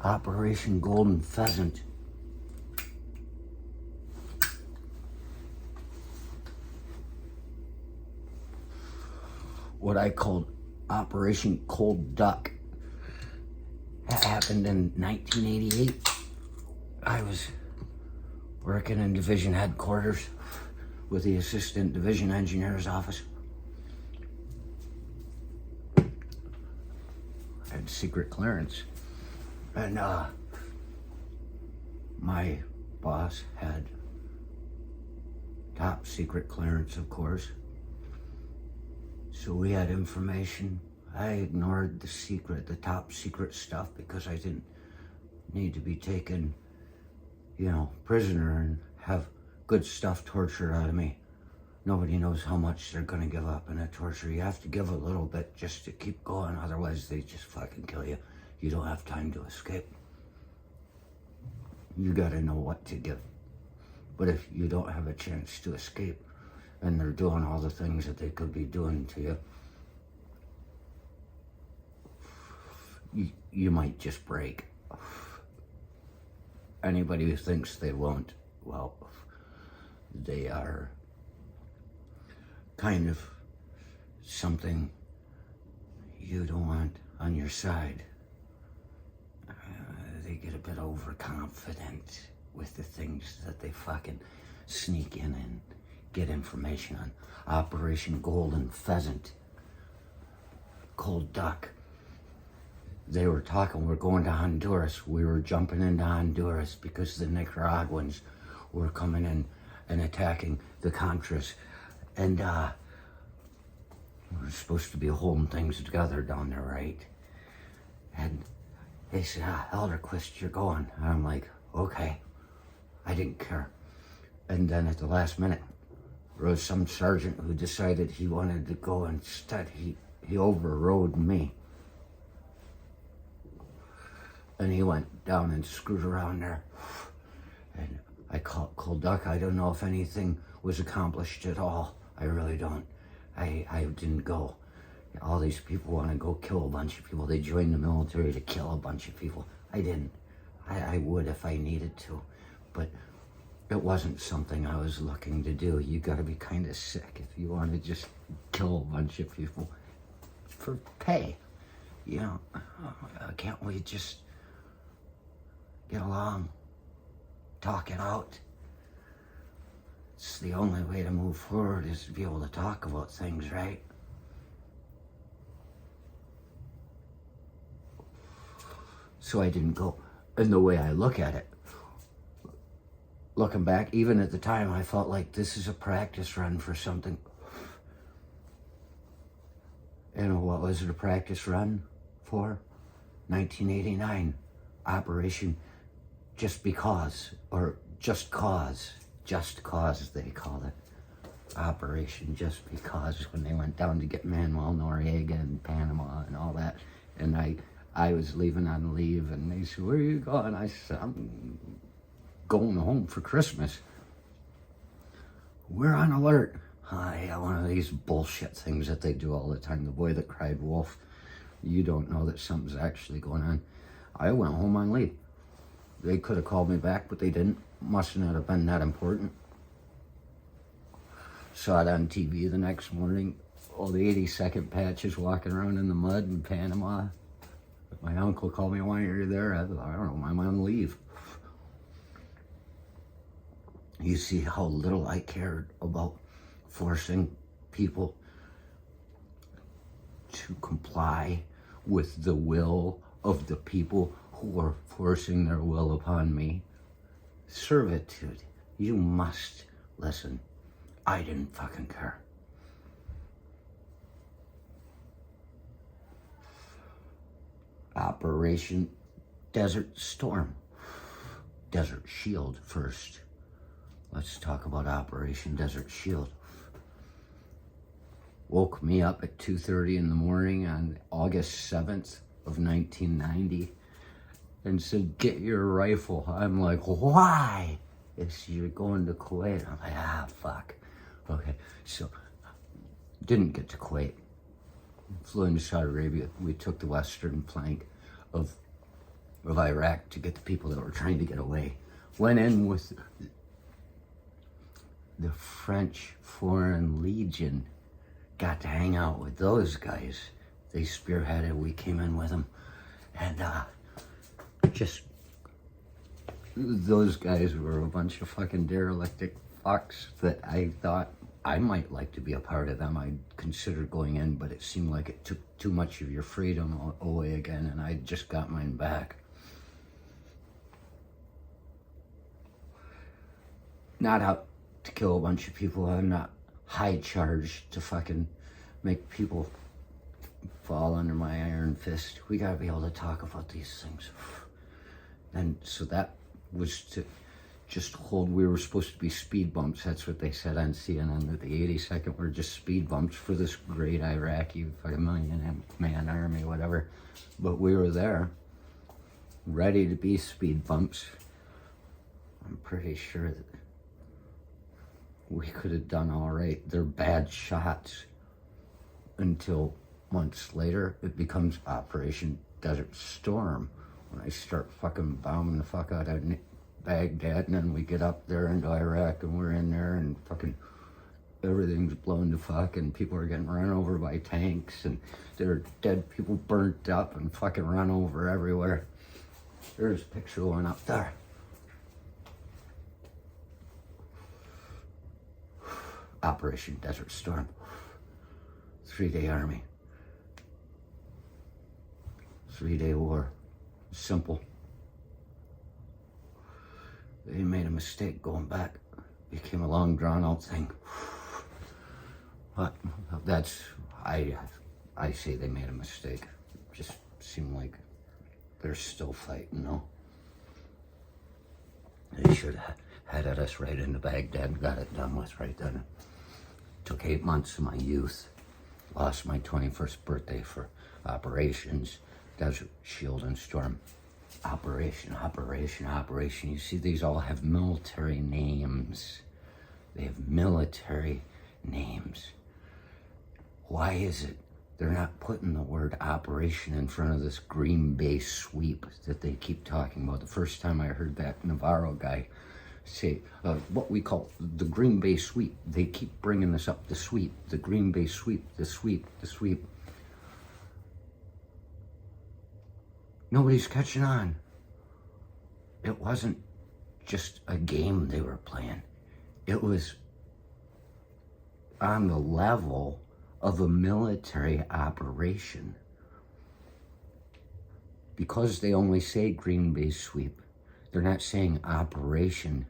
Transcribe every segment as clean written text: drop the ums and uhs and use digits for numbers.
Operation Golden Pheasant. What I called Operation Cold Duck. That happened in 1988. I was working in division headquarters with the assistant division engineer's office. I had secret clearance. And my boss had top secret clearance, of course. So we had information. I ignored the top secret stuff because I didn't need to be taken, prisoner and have good stuff tortured out of me. Nobody knows how much they're gonna give up in a torture. You have to give a little bit just to keep going, otherwise they just fucking kill you. You don't have time to escape. You gotta know what to give. But if you don't have a chance to escape and they're doing all the things that they could be doing to you, you might just break. Anybody who thinks they won't, well, they are kind of something you don't want on your side. They get a bit overconfident with the things that they fucking sneak in and get information on. Operation Golden Pheasant. Cold Duck. They were talking, we're going to Honduras. We were jumping into Honduras because the Nicaraguans were coming in and attacking the Contras. And we were supposed to be holding things together down there, right? And they said, Elderquist, you're going. And I'm like, okay. I didn't care. And then at the last minute, there was some sergeant who decided he wanted to go instead. He overrode me. And he went down and screwed around there. And I called Cold Duck. I don't know if anything was accomplished at all. I really don't. I didn't go. All these people want to go kill a bunch of people. They joined the military to kill a bunch of people. I didn't. I would if I needed to. But it wasn't something I was looking to do. You gotta be kind of sick if you want to just kill a bunch of people for pay. Can't we just get along, talk it out? It's the only way to move forward, is to be able to talk about things, right? So I didn't go. And the way I look at it, looking back, even at the time, I felt like this is a practice run for something. What was it a practice run for? 1989, Operation Just Because, or Just Cause. Just Cause, they called it. Operation Just Because, when they went down to get Manuel Noriega in Panama and all that. And I was leaving on leave, and they said, where are you going? I said, I'm going home for Christmas. We're on alert. Yeah, one of these bullshit things that they do all the time. The boy that cried wolf. You don't know that something's actually going on. I went home on leave. They could have called me back, but they didn't. Must not have been that important. Saw it on TV the next morning. All the 82nd patches walking around in the mud in Panama. My uncle called me, why are you there? I don't know, I'm on leave. You see how little I cared about forcing people to comply with the will of the people who are forcing their will upon me. Servitude. You must listen. I didn't fucking care. Operation Desert Storm. Desert Shield first. Let's talk about Operation Desert Shield. Woke me up at 2:30 in the morning on August 7th of 1990 and said, get your rifle. I'm like, why? It's, you're going to Kuwait. I'm like, fuck. Okay, so didn't get to Kuwait. Flew into Saudi Arabia. We took the western flank of of Iraq to get the people that were trying to get away. Went in with the French Foreign Legion, got to hang out with those guys. They spearheaded, we came in with them. And just, those guys were a bunch of fucking derelict fucks that I thought I might like to be a part of them. I considered going in, but it seemed like it took too much of your freedom away again, and I just got mine back. Not out to kill a bunch of people. I'm not high charged to fucking make people fall under my iron fist. We gotta be able to talk about these things. And so that was to just hold. We were supposed to be speed bumps. That's what they said on CNN, that the 82nd were just speed bumps for this great Iraqi fucking million-man army, whatever. But we were there, ready to be speed bumps. I'm pretty sure that we could have done all right. They're bad shots until months later it becomes Operation Desert Storm, when I start fucking bombing the fuck out of Baghdad, and then we get up there into Iraq and we're in there and fucking everything's blown to fuck and people are getting run over by tanks and there are dead people burnt up and fucking run over everywhere. There's a picture one up there. Operation Desert Storm. 3-day army. 3-day war. Simple. They made a mistake going back. It became a long, drawn-out thing. But that's, I say they made a mistake. It just seemed like they're still fighting, no? They should have headed us right into Baghdad and got it done with right then. Took 8 months of my youth. Lost my 21st birthday for operations. Desert Shield and Storm. Operation. You see, these all have military names. They have military names. Why is it they're not putting the word operation in front of this Green Bay sweep that they keep talking about? The first time I heard that Navarro guy say what we call the Green Bay sweep, they keep bringing this up, the sweep, the Green Bay sweep, the sweep. Nobody's catching on. It wasn't just a game they were playing. It was on the level of a military operation. Because they only say Green Bay sweep, they're not saying Operation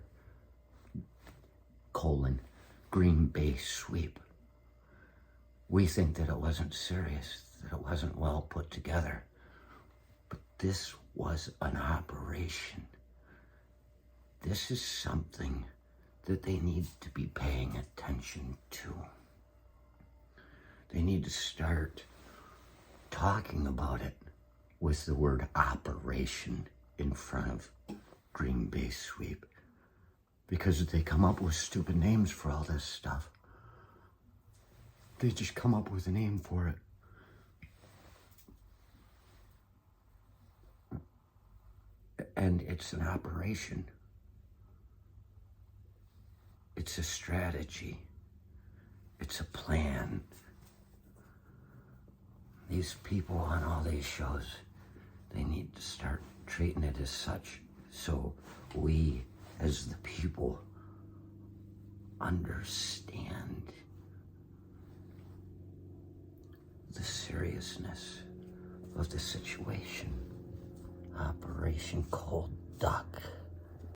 Green Bay sweep. We think that it wasn't serious, that it wasn't well put together. But this was an operation. This is something that they need to be paying attention to. They need to start talking about it with the word operation in front of Green Bay sweep. Because they come up with stupid names for all this stuff. They just come up with a name for it. And it's an operation. It's a strategy. It's a plan. These people on all these shows, they need to start treating it as such, so we as the people understand the seriousness of the situation. Operation Cold Duck.